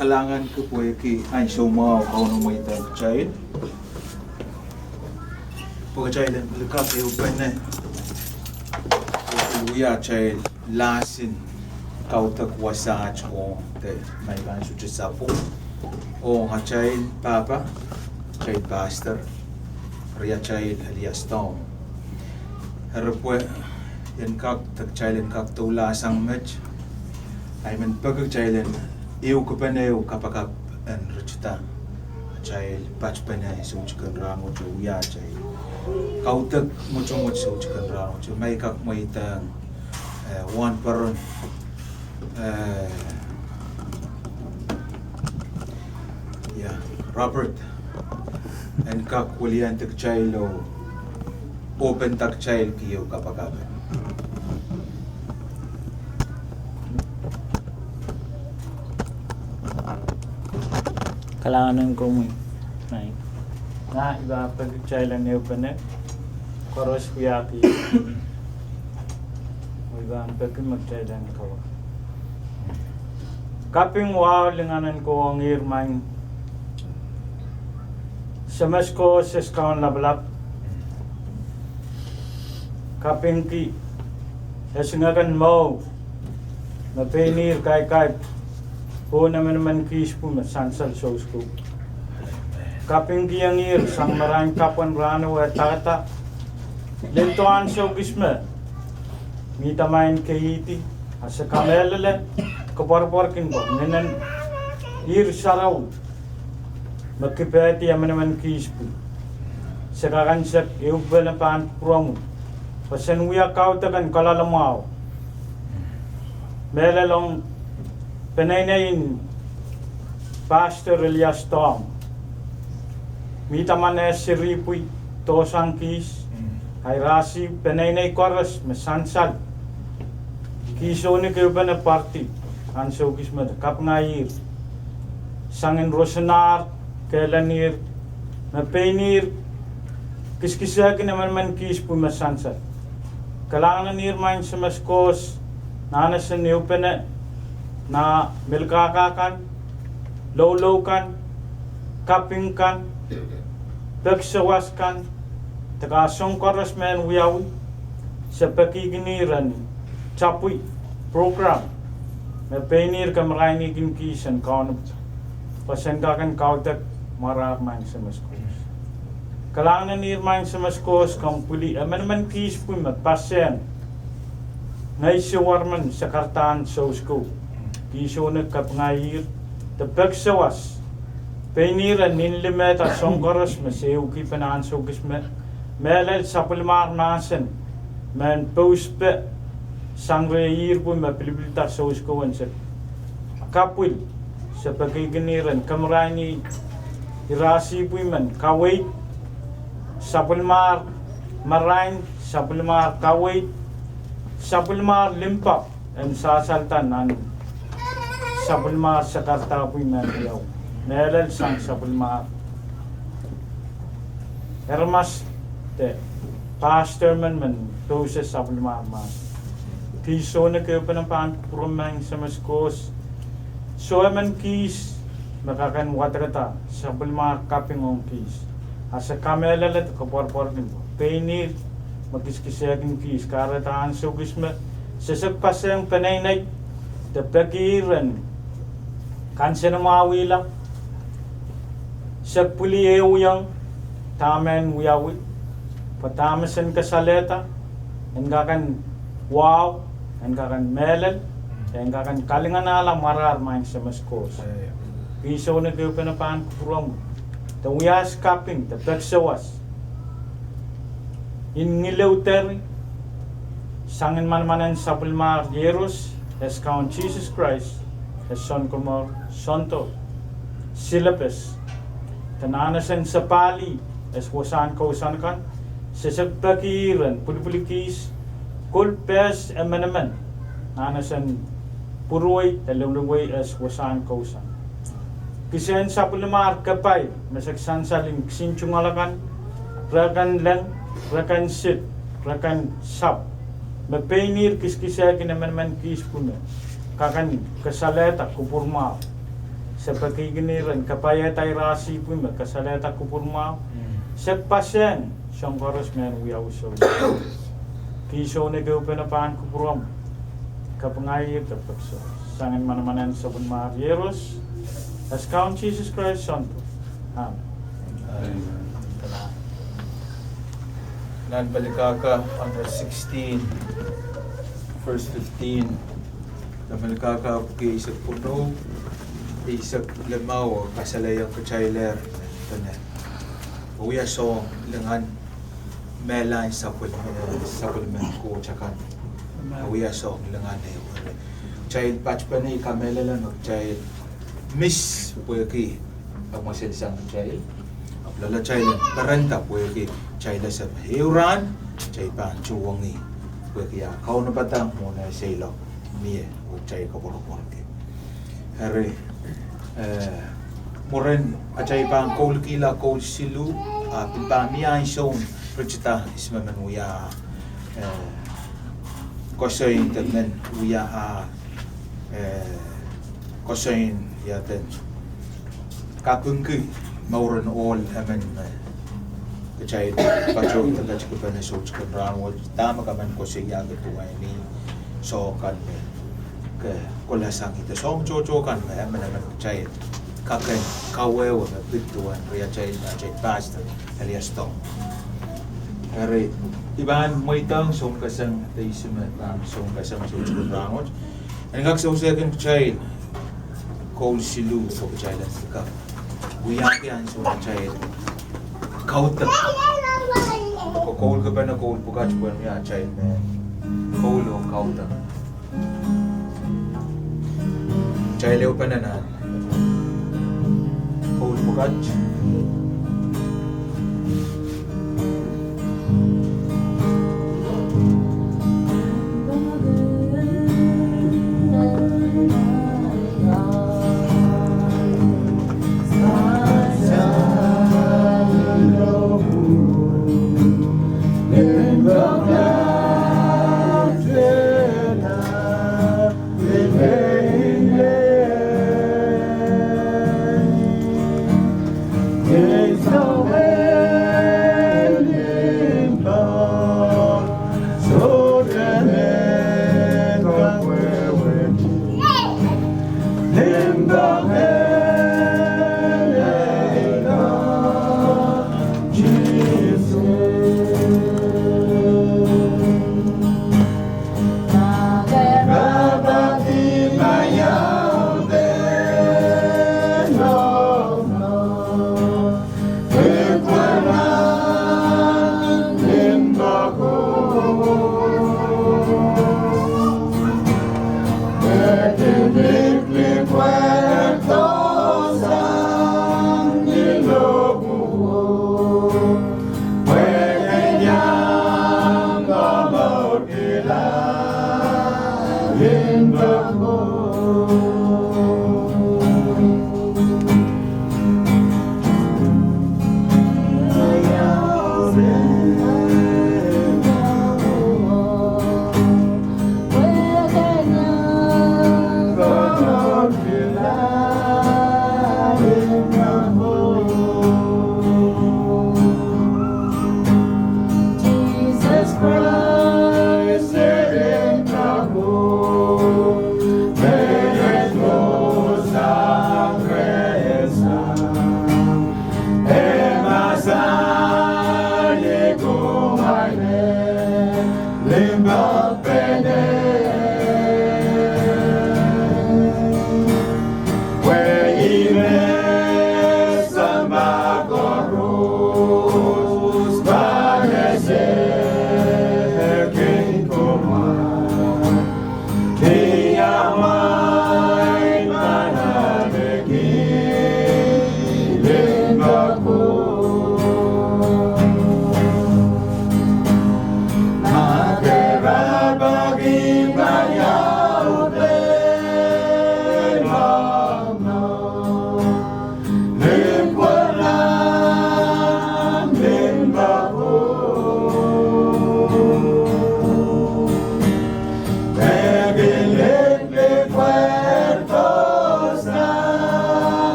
kalangan ke poeki ay somao kau no ita chain pagkain lekap eu pene uya chain lasin kau tak wasa cho te mai kan su sapo o chain papa chain pastor ria chain Elias Tom harapwe yan kak tak chain kak tula sang match ay men pagkain eu kepeneu kapakap en recita chail patch penai suchkan rango chu ya chai kautak mucho suchkan rango chu mai kak mai tang one paron ya Robert en kak kulian tak chailo open tak chail kiyo kapakap kalangan ko mo naik na iba pagchailan niyo pa na koros kuyaki iba ang pagmagchailan ko kaping wow linganan ko ang irmang samas ko sa skawn lablap kaping ki esingakan mo mapenir kay o naman kis po sansal shows ko. Kaping giyangir sang maraming kapan rano at tata. Lentoan show gisme. Mita main kahiti. Asa kamelele kaparparkin ko. Nenan ir saraw. Magkipeti naman kis po. Sa kakansak iubba na paan promo. Pasan uya kautagan koaloalamwahu. Melalong penainain Pastor Elias Tom. Mita man siripui tosang kis. Ay rasi penainay koras masansal. Kiso ni kayo ba na party? Anso kis mada kapngayir. Sangin rosanar kailanir na penir kiskisakin naman man kis pu masansal. Kalangan nirmain sa maskos nanasan niyo pena na milkakakan, lowlowkan, kapingkan, pagsawaskan, takasong koras men wiyawi sa pakiginiran, chapuy, program, na penir ka maraynikin kisan kaunap, pasandakan Kaudek maramang sa maskos. Kalangan nirmain sa maskos kang puli, man kis po matpasen, na isiwarman sa kartaan sa usko. Kiso na kapngayir, tapag sawas, peniran ninlimeta songkoros, masayaw ki panansogis melal sa pulmar nasan, man pauspe, sangrayir po mapilibilita sa uskawan sa kapwil, sa pagkiginiran, kamarani, irasi po man, kawait, sa pulmar marain, sa pulmar kawait, sa pulmar limpak, ang sasaltan nanin. Sabulmar sa kartapoy mariyaw. Melal sang sabulmar. Ermas te pastor man to sa sabulmar mas. Kiso na kayo pa ng pangpurumang sa maskos. So man kis makakan watrata sabulmar kaping ong kis. Asa kamelalat kaporpor din po. Penir magiskisakin kis karataan sugisma. Sasagpasang panaynay tapakiran kansa na mawila sa puliew yang tamen wiyawi patamasan kasaleta enggakan wow enggakan melel enggakan kalingan alam marar main sa maskos piso na kayo panapan kurom the wiyas kaping the peksawas in ngileuter sangin manmanan sa pulmar Jeros as count Jesus Christ as son kumor sonto silapes tananasan sa pali as wasan kausan kan sesagpakiran pulpulikis kulpes emanaman nanasan puruay talulungway as wasan kausan kisen sa pulmar kapay masaksan saling sinchungalakan rakan lang rakan sit rakan sap mapenir kiskisa kinaman kis puna kakan kasaleta kupurma seperti gini ren kapaya tay rasi pun makasaleta kupurma sepasyan siyang koros men uya uso kiso ne ke penapan kupuram kapangayip tapos sangan mana-mana sabun marieros as count Jesus Christ santo amen. Nan balikaka under 16 verse 15 na balikaka puki isak puno isak lemaw kasalayang kachailer tanan uya so lengan melay supplement ko chakan uya so lengan ne child patch pa ni kamela lang child miss puki ang masilsang child lala child taranta puki child sa heuran child pa chuwangi puki ya kau na batang mo na selo mie o child ko por ke hari moren acai pang kol kila kol silu pimpa mia isong percita isma manuya kosoin tenen uya kosoin ya ten kapungku mauren all amen kacai pacho taga cukup na so cukup rawat tama kaman kosoin ya ketua ini so kan ke kolasang itu song coco kan amen kacai kakek kawewa na bituan ria chay pastor Elias Tom. Hari iban moitang song kasang teisime bang song kasang suci rangot. Engak sausakan chay kol silu so chay lan ka. Buyakian so chay Kaudek. Ko kol ka pa na kol pukat buan ya chay me. Kol o Kaudek. Chay leo pa na bukat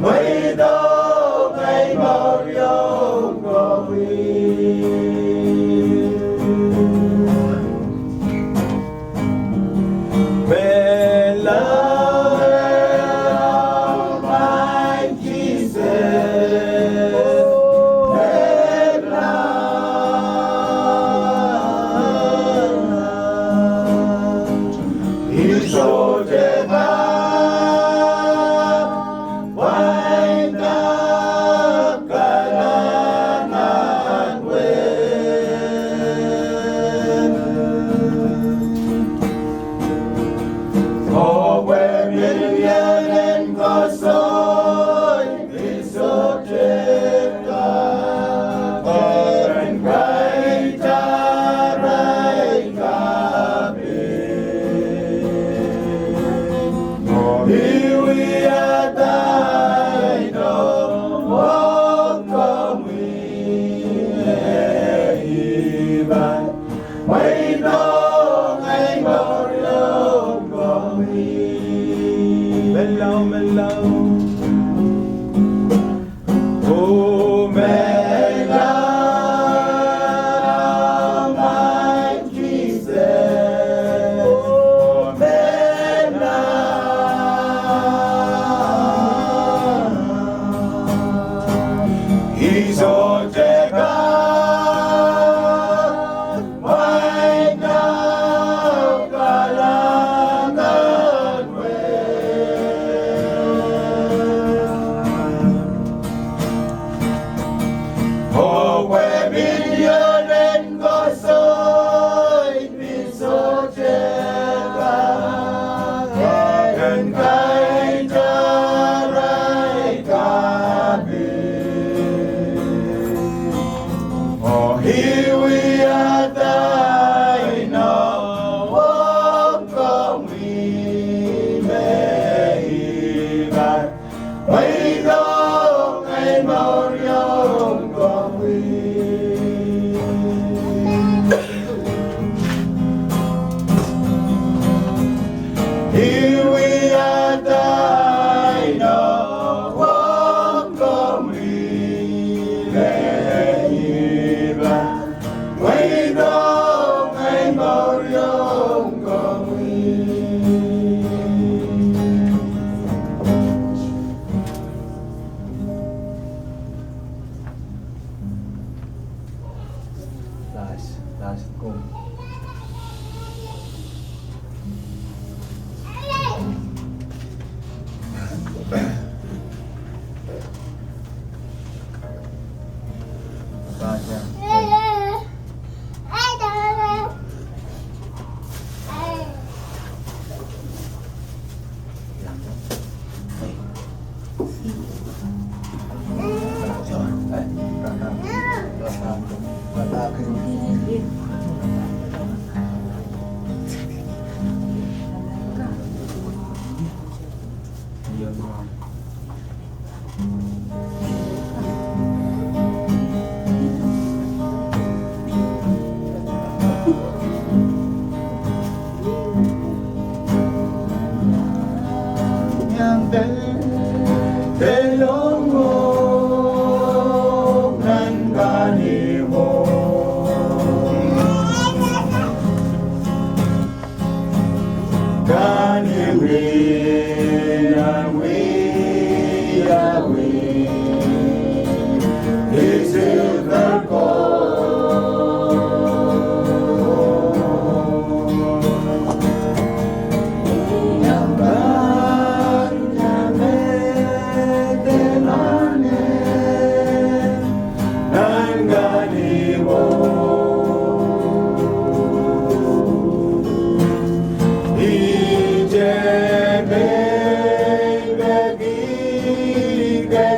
mấy đâu ngày bao nhiêu có vì về lời mai chi sẽ hết là iso 제가 last go.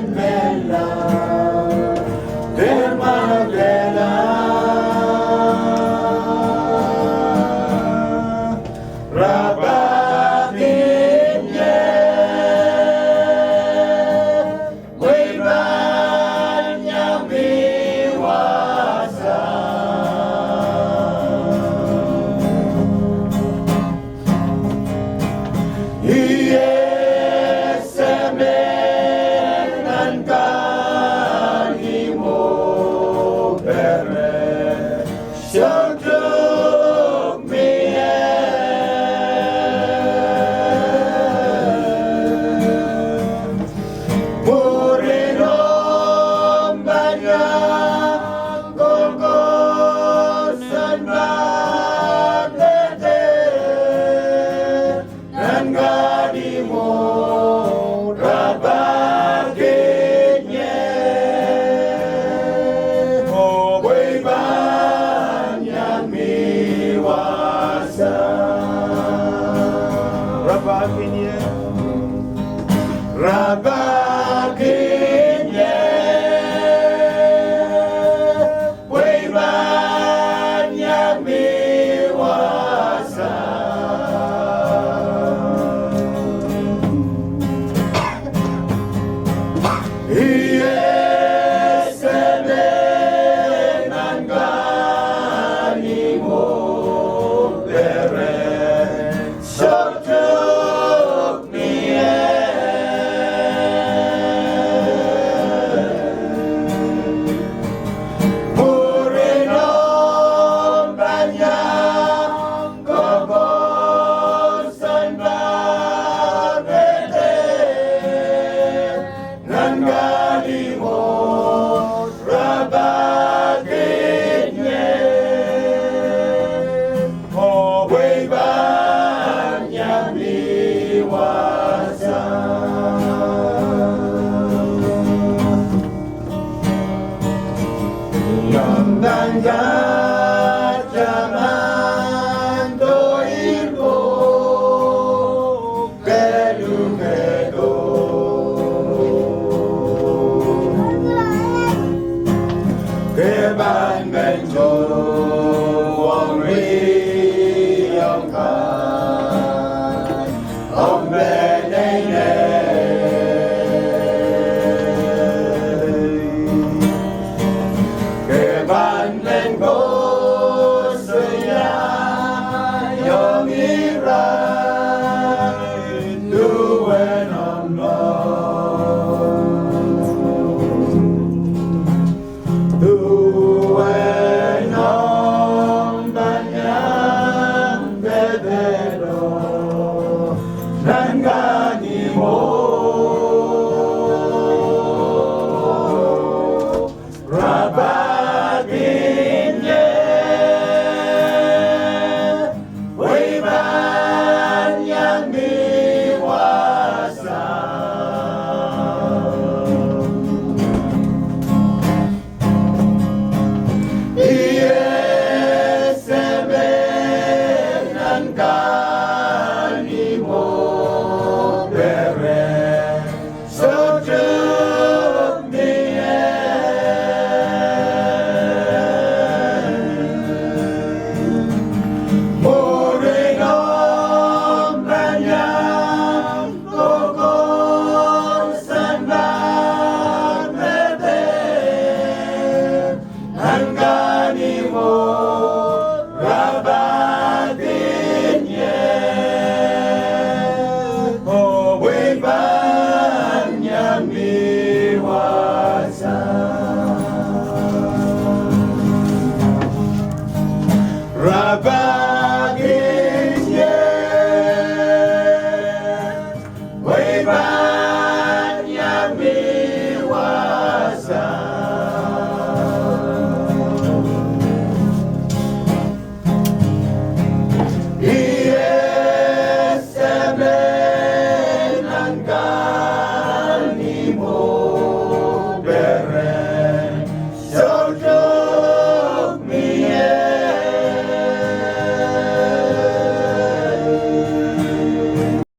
Amen. Rabbi